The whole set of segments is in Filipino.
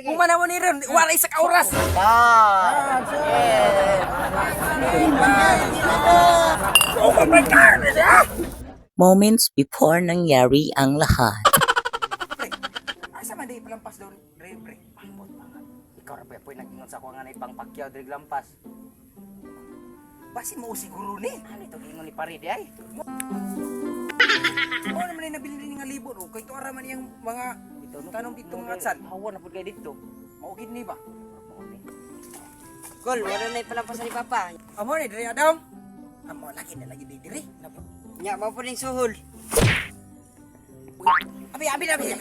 Kumana mo ni ron, wala isa ka oras. Moments before nangyari ang lahat. Asa man di palampas doon, pre. Pambot mga. Ikaw ra pa nag-ingon sa ko nga nay pangpakyaw diri lampas. Basi mo siguro ni. Ano ito gingon ni Parid ay? Mo naman nabili ni nga libon kay to ara man yang mga tanong dito mga atsan. Hawa na pud kay dito. Mao gid ni ba? Kol, wala na palampas ni Papa. Amo ni diri adong. Amo lagi na lagi diri. Nya mo po ning suhol. Abi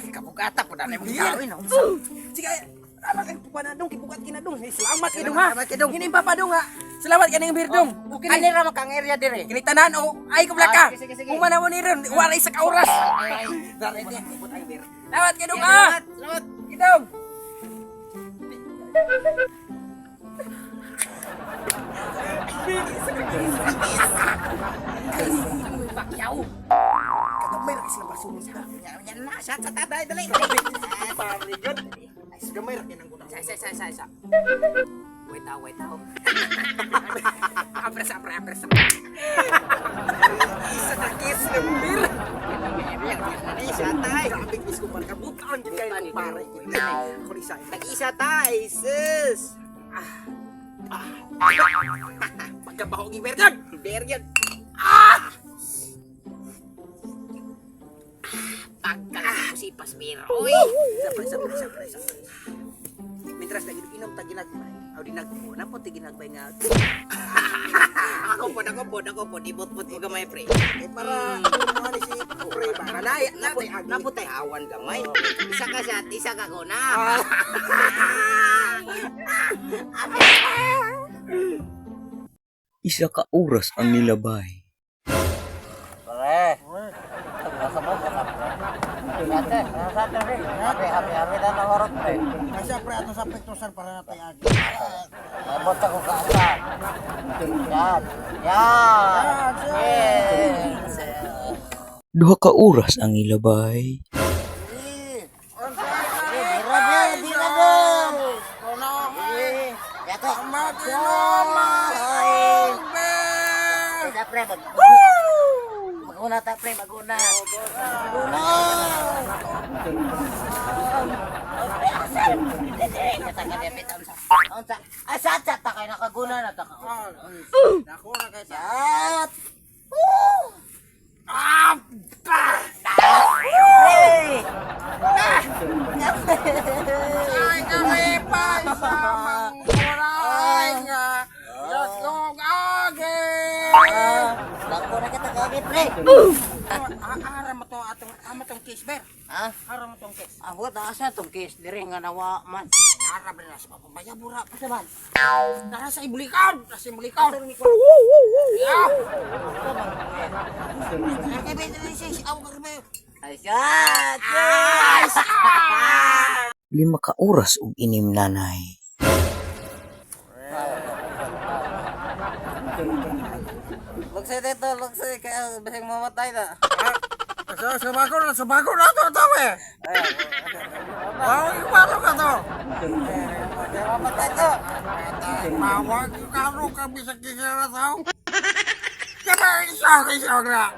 kabugata po na mo gawin. Sige, ala kay panadong kibugat kinadong. Salamat kay dong ha. Hini papadong ha. Salamat kaning birdong. Okay ni ra makang area dire. Kinitanan o ay ko blaka. Kumana mo ni ron, wala isa ka oras. Dari ni putang bir. Salamat kay dong ha. Salamat kidong. Pakyaw. Kagamay ra sila pasunod sa. Yan na sa taday dali. Pare jud. Ay gamay ra kinang guna. Sa. Wait out. Apres. Isa na kiss gambir. Isa tay. Grabe bis ko pagkabutan gid kay pare. Kulisa. Tag-isa tay, sis. Pagkabaho gi bergan. Bergen. Pagka-sipas biro. Uy. Sabay. Mitras na inom ta ginagbay. Aw dinagbo na po ti ginagbay nga. Ako po, dibot-bot ko gamay, pre. Para ano si pre ba? Kanay Naputay awan gamay. Isa ka siya, isa ka ko na. Isa ka oras ang nilabay. Pre. Nasa mo ka, pre. Nasa pre. Happy na ng horot, pre. Kasi pre ato sa pektosan para natay agi. Nabot ako ka asa. Yan. Yes. Duha ka oras ang nilabay. Maguna ta pre, maguna. Asat ta kay nakaguna na ta. Dako na kay sa. Sat. Ay kami pa sa mangkuray nga. Yosong agi. Dako na kita kagit pre. Ara mo to atong case ber. Ha? Ara mo tong case. Abot asa tong case dire nga nawa man. Ara ba na sa papaya bura pa man. Dara sa ibulikaw, sa ibulikaw. Asat. 5 ka oras ug inim nanay. Lugsay dito, lugsay kaya bising mamatay na. Sa bago na to eh. Ipalo ka to. Kaya mamatay to. Mawag yung karo ka bisag kisara tao. Kaya isa na.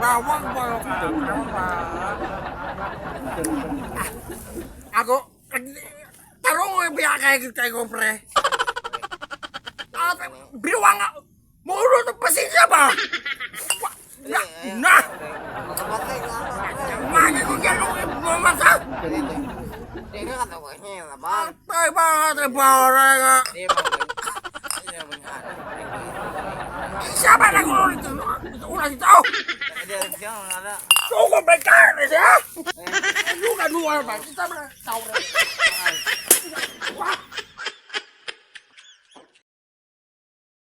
Bawag ba yung karo ba? Ako, tarong mo yung biyakay kay kompre. Biruang nga. Muro ng pasensya ba? Na! Makamatay nga. Magi ko gano'ng mamasa! Hindi nga katawag niya naman. Tay ba nga tayo bawara nga? Siya ba nagulong ito? Ito una si tao! Suko ba ka na siya? Luka luar ba? Kita ba na tao na?